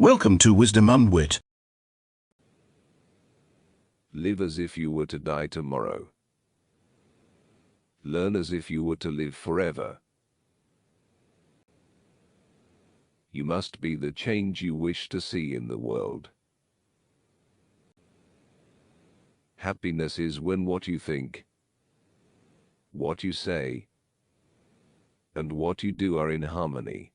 Welcome to Wisdom Unwit. Live as if you were to die tomorrow. Learn as if you were to live forever. You must be the change you wish to see in the world. Happiness is when what you think, what you say, and what you do are in harmony.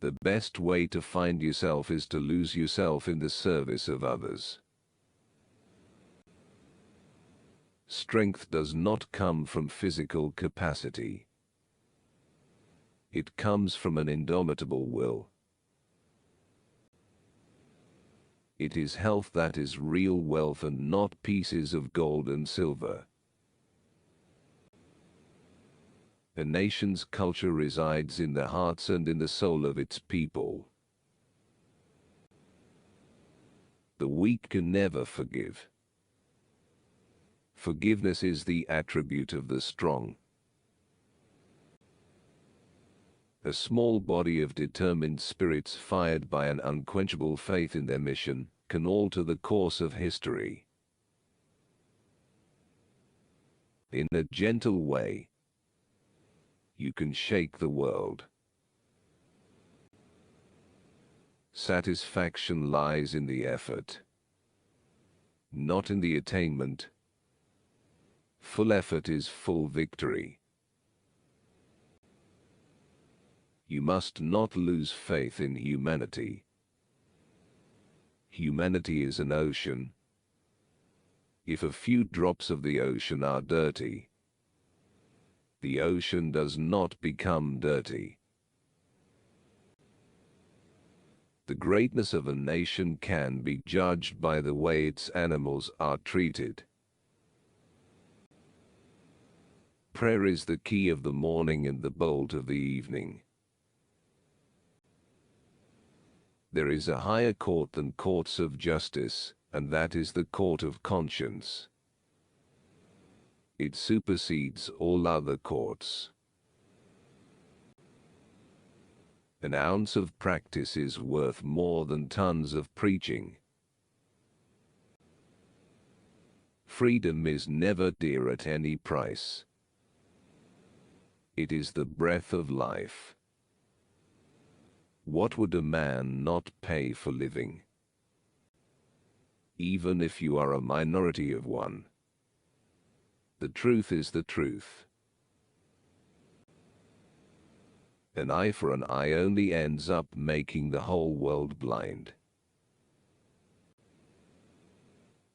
The best way to find yourself is to lose yourself in the service of others. Strength does not come from physical capacity. It comes from an indomitable will. It is health that is real wealth and not pieces of gold and silver. A nation's culture resides in the hearts and in the soul of its people. The weak can never forgive. Forgiveness is the attribute of the strong. A small body of determined spirits fired by an unquenchable faith in their mission can alter the course of history. In a gentle way, you can shake the world. Satisfaction lies in the effort, not in the attainment. Full effort is full victory. You must not lose faith in humanity. Humanity is an ocean. If a few drops of the ocean are dirty, the ocean does not become dirty. The greatness of a nation can be judged by the way its animals are treated. Prayer is the key of the morning and the bolt of the evening. There is a higher court than courts of justice, and that is the court of conscience. It supersedes all other courts. An ounce of practice is worth more than tons of preaching. Freedom is never dear at any price. It is the breath of life. What would a man not pay for living? Even if you are a minority of one. The truth is the truth. An eye for an eye only ends up making the whole world blind.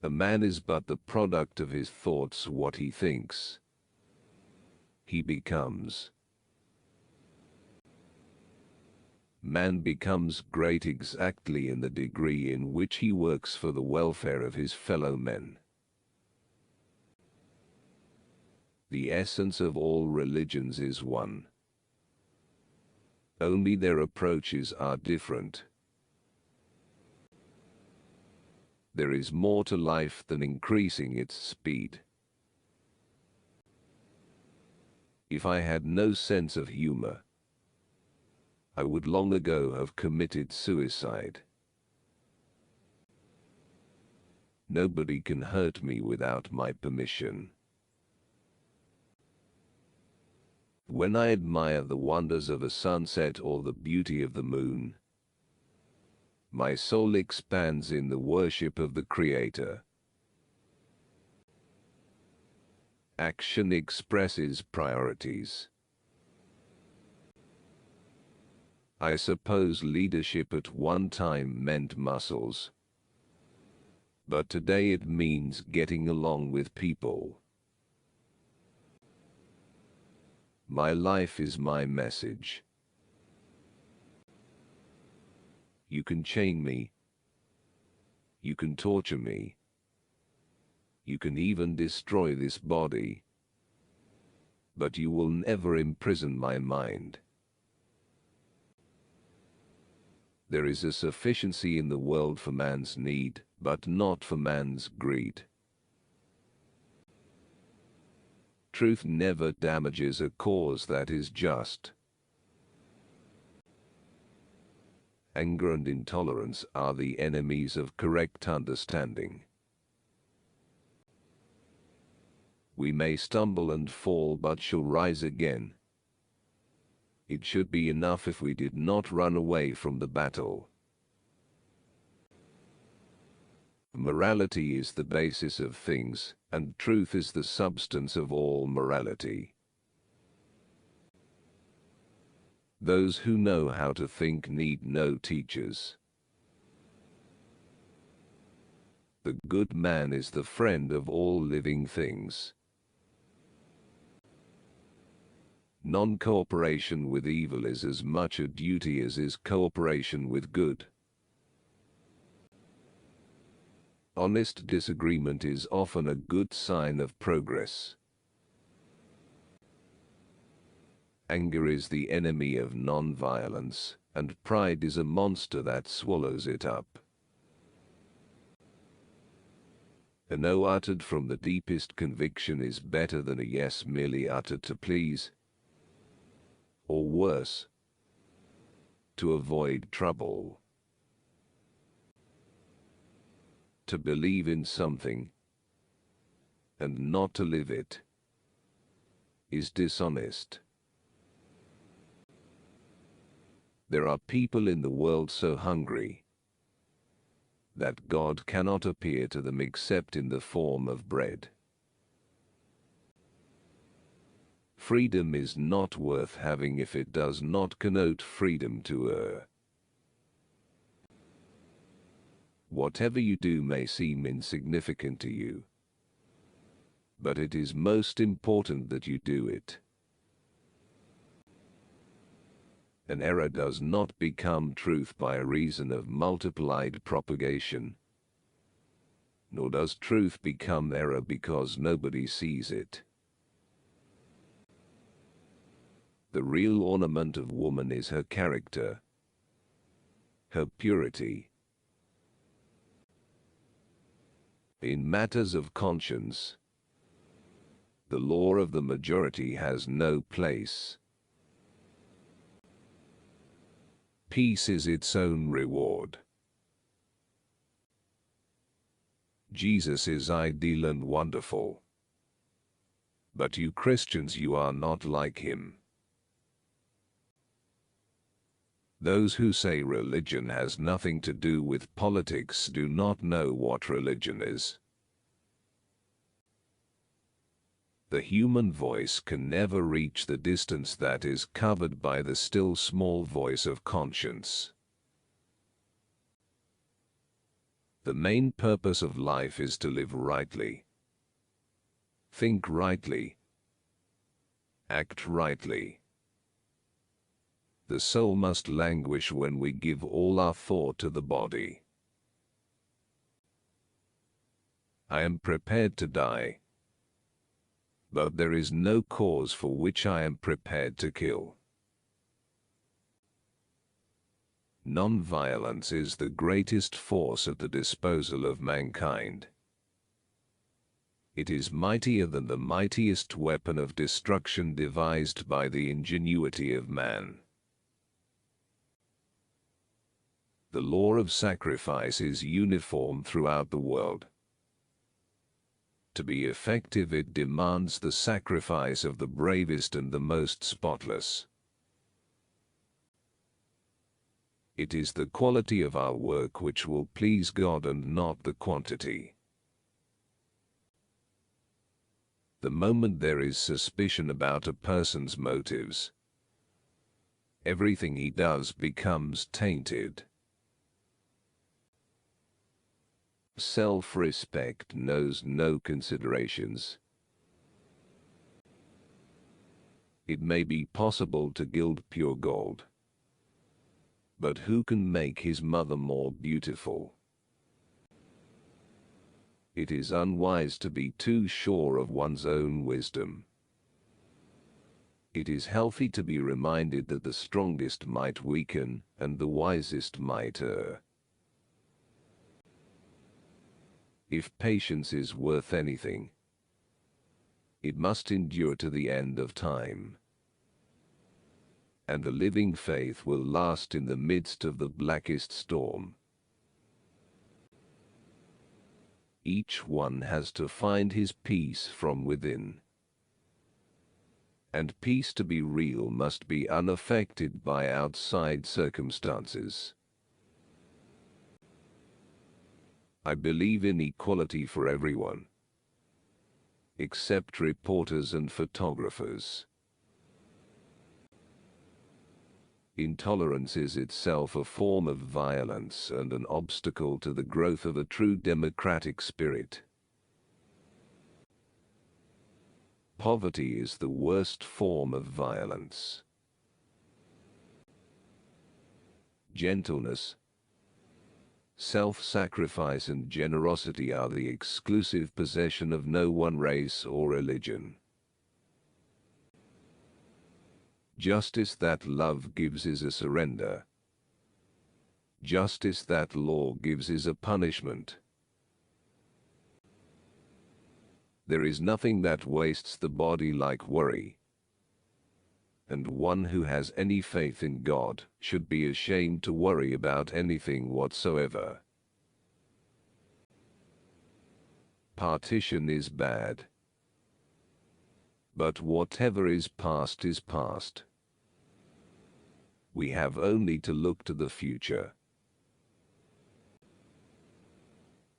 A man is but the product of his thoughts. What he thinks, he becomes. Man becomes great exactly in the degree in which he works for the welfare of his fellow men. The essence of all religions is one. Only their approaches are different. There is more to life than increasing its speed. If I had no sense of humor, I would long ago have committed suicide. Nobody can hurt me without my permission. When I admire the wonders of a sunset or the beauty of the moon, my soul expands in the worship of the Creator. Action expresses priorities. I suppose leadership at one time meant muscles, but today it means getting along with people. My life is my message. You can chain me. You can torture me. You can even destroy this body. But you will never imprison my mind. There is a sufficiency in the world for man's need, but not for man's greed. Truth never damages a cause that is just. Anger and intolerance are the enemies of correct understanding. We may stumble and fall, but shall rise again. It should be enough if we did not run away from the battle. Morality is the basis of things, and truth is the substance of all morality. Those who know how to think need no teachers. The good man is the friend of all living things. Non-cooperation with evil is as much a duty as is cooperation with good. Honest disagreement is often a good sign of progress. Anger is the enemy of non-violence, and pride is a monster that swallows it up. A no uttered from the deepest conviction is better than a yes merely uttered to please, or worse, to avoid trouble. To believe in something and not to live it is dishonest. There are people in the world so hungry that God cannot appear to them except in the form of bread. Freedom is not worth having if it does not connote freedom to err. Whatever you do may seem insignificant to you, but it is most important that you do it. An error does not become truth by reason of multiplied propagation, nor does truth become error because nobody sees it. The real ornament of woman is her character, her purity. In matters of conscience, the law of the majority has no place. Peace is its own reward. Jesus is ideal and wonderful. But you Christians, you are not like him. Those who say religion has nothing to do with politics do not know what religion is. The human voice can never reach the distance that is covered by the still small voice of conscience. The main purpose of life is to live rightly, think rightly, act rightly. The soul must languish when we give all our thought to the body. I am prepared to die, but there is no cause for which I am prepared to kill. Non-violence is the greatest force at the disposal of mankind. It is mightier than the mightiest weapon of destruction devised by the ingenuity of man. The law of sacrifice is uniform throughout the world. To be effective, it demands the sacrifice of the bravest and the most spotless. It is the quality of our work which will please God and not the quantity. The moment there is suspicion about a person's motives, everything he does becomes tainted. Self-respect knows no considerations. It may be possible to gild pure gold, but who can make his mother more beautiful? It is unwise to be too sure of one's own wisdom. It is healthy to be reminded that the strongest might weaken and the wisest might err. If patience is worth anything, it must endure to the end of time. and the living faith will last in the midst of the blackest storm. Each one has to find his peace from within. And peace to be real must be unaffected by outside circumstances. I believe in equality for everyone, except reporters and photographers. Intolerance is itself a form of violence and an obstacle to the growth of a true democratic spirit. Poverty is the worst form of violence. Gentleness, self-sacrifice and generosity are the exclusive possession of no one race or religion. Justice that love gives is a surrender. Justice that law gives is a punishment. There is nothing that wastes the body like worry. And one who has any faith in God should be ashamed to worry about anything whatsoever. Partition is bad. But whatever is past is past. We have only to look to the future.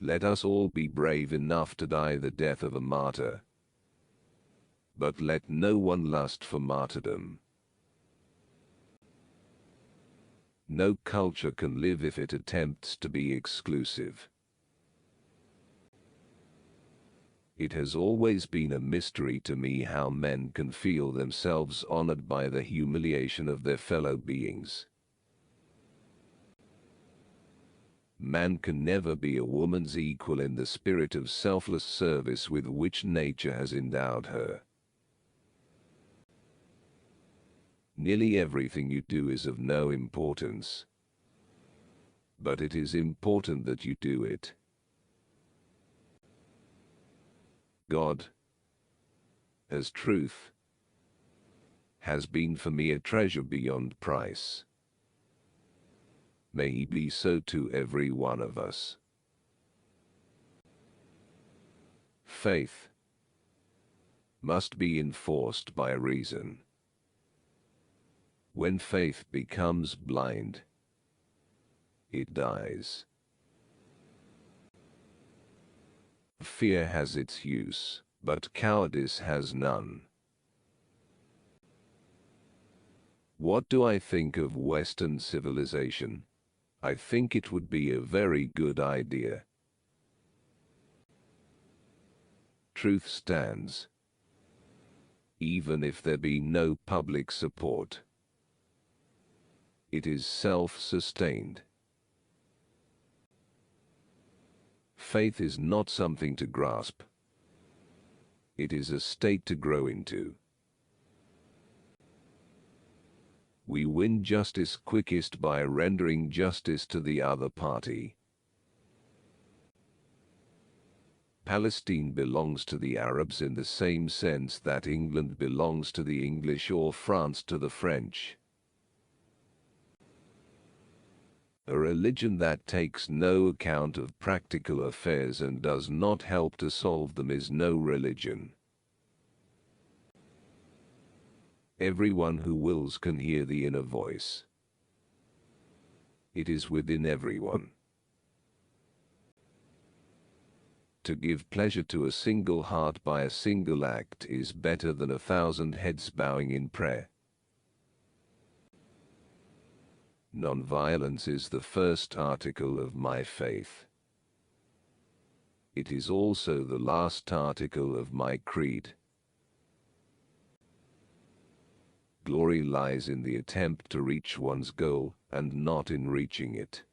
Let us all be brave enough to die the death of a martyr. But let no one lust for martyrdom. No culture can live if it attempts to be exclusive. It has always been a mystery to me how men can feel themselves honored by the humiliation of their fellow beings. Man can never be a woman's equal in the spirit of selfless service with which nature has endowed her. Nearly everything you do is of no importance. But it is important that you do it. God, as truth, has been for me a treasure beyond price. May He be so to every one of us. Faith must be enforced by reason. When faith becomes blind, it dies. Fear has its use, but cowardice has none. What do I think of Western civilization? I think it would be a very good idea. Truth stands, even if there be no public support. It is self-sustained. Faith is not something to grasp. It is a state to grow into. We win justice quickest by rendering justice to the other party. Palestine belongs to the Arabs in the same sense that England belongs to the English or France to the French. A religion that takes no account of practical affairs and does not help to solve them is no religion. Everyone who wills can hear the inner voice. It is within everyone. To give pleasure to a single heart by a single act is better than 1,000 heads bowing in prayer. Non-violence is the first article of my faith. It is also the last article of my creed. Glory lies in the attempt to reach one's goal, and not in reaching it.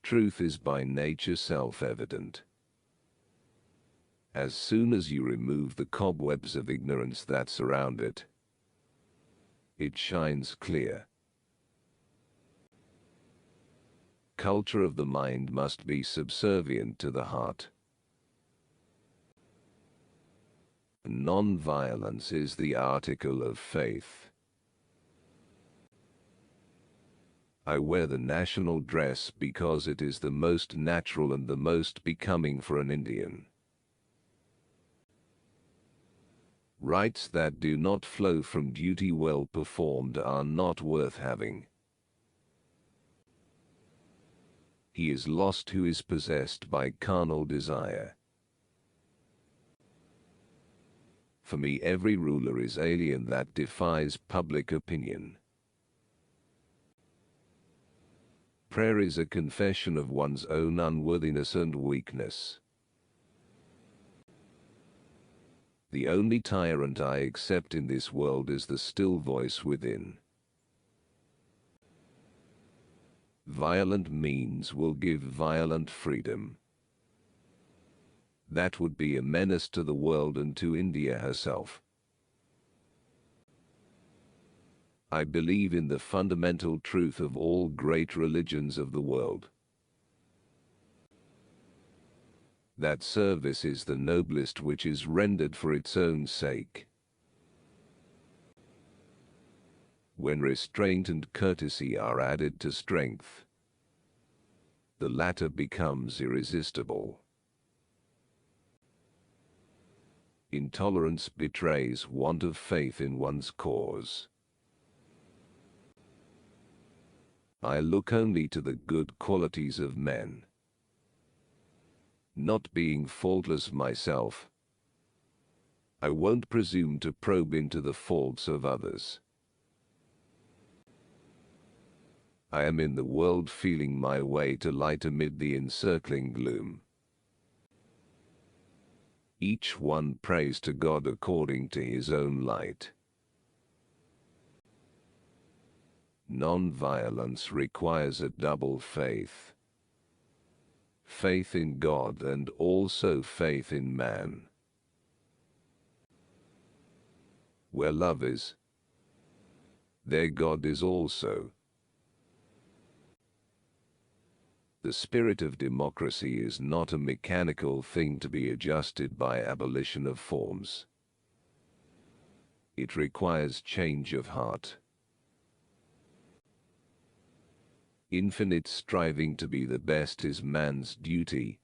Truth is by nature self-evident. As soon as you remove the cobwebs of ignorance that surround it, it shines clear. Culture of the mind must be subservient to the heart. Non-violence is the article of faith. I wear the national dress because it is the most natural and the most becoming for an Indian. Rights that do not flow from duty well performed are not worth having. He is lost who is possessed by carnal desire. For me, every ruler is alien that defies public opinion. Prayer is a confession of one's own unworthiness and weakness. The only tyrant I accept in this world is the still voice within. Violent means will give violent freedom. That would be a menace to the world and to India herself. I believe in the fundamental truth of all great religions of the world. That service is the noblest which is rendered for its own sake. When restraint and courtesy are added to strength, the latter becomes irresistible. Intolerance betrays want of faith in one's cause. I look only to the good qualities of men. Not being faultless myself, I won't presume to probe into the faults of others. I am in the world feeling my way to light amid the encircling gloom. Each one prays to God according to his own light. Non-violence requires a double faith. Faith in God and also faith in man. Where love is, there God is also. The spirit of democracy is not a mechanical thing to be adjusted by abolition of forms. It requires change of heart. Infinite striving to be the best is man's duty.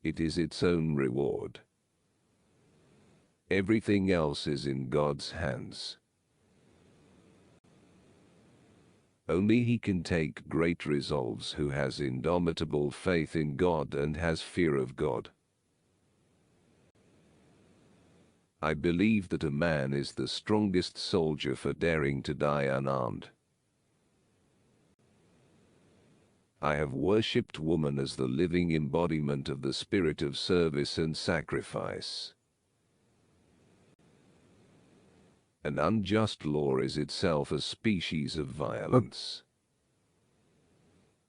It is its own reward. Everything else is in God's hands. Only he can take great resolves who has indomitable faith in God and has fear of God. I believe that a man is the strongest soldier for daring to die unarmed. I have worshipped woman as the living embodiment of the spirit of service and sacrifice. An unjust law is itself a species of violence.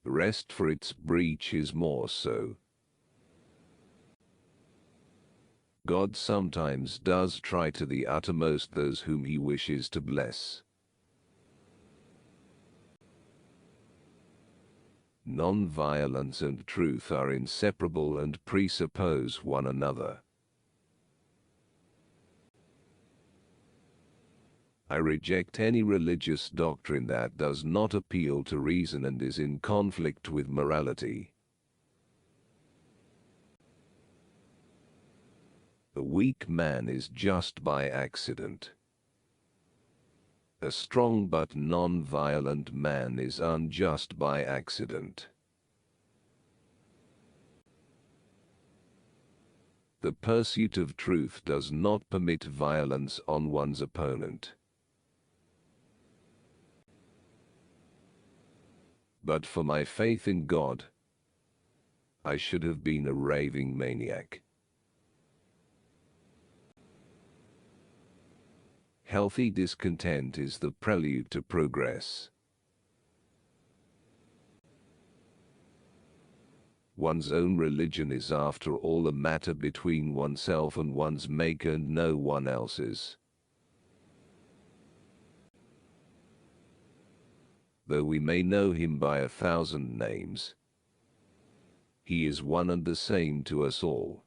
Rest for its breach is more so. God sometimes does try to the uttermost those whom he wishes to bless. Non-violence and truth are inseparable and presuppose one another. I reject any religious doctrine that does not appeal to reason and is in conflict with morality. A weak man is just by accident. A strong but non-violent man is unjust by accident. The pursuit of truth does not permit violence on one's opponent. But for my faith in God, I should have been a raving maniac. Healthy discontent is the prelude to progress. One's own religion is after all a matter between oneself and one's maker and no one else's. Though we may know him by 1,000 names, he is one and the same to us all.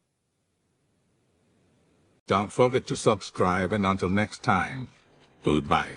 Don't forget to subscribe, and until next time, goodbye.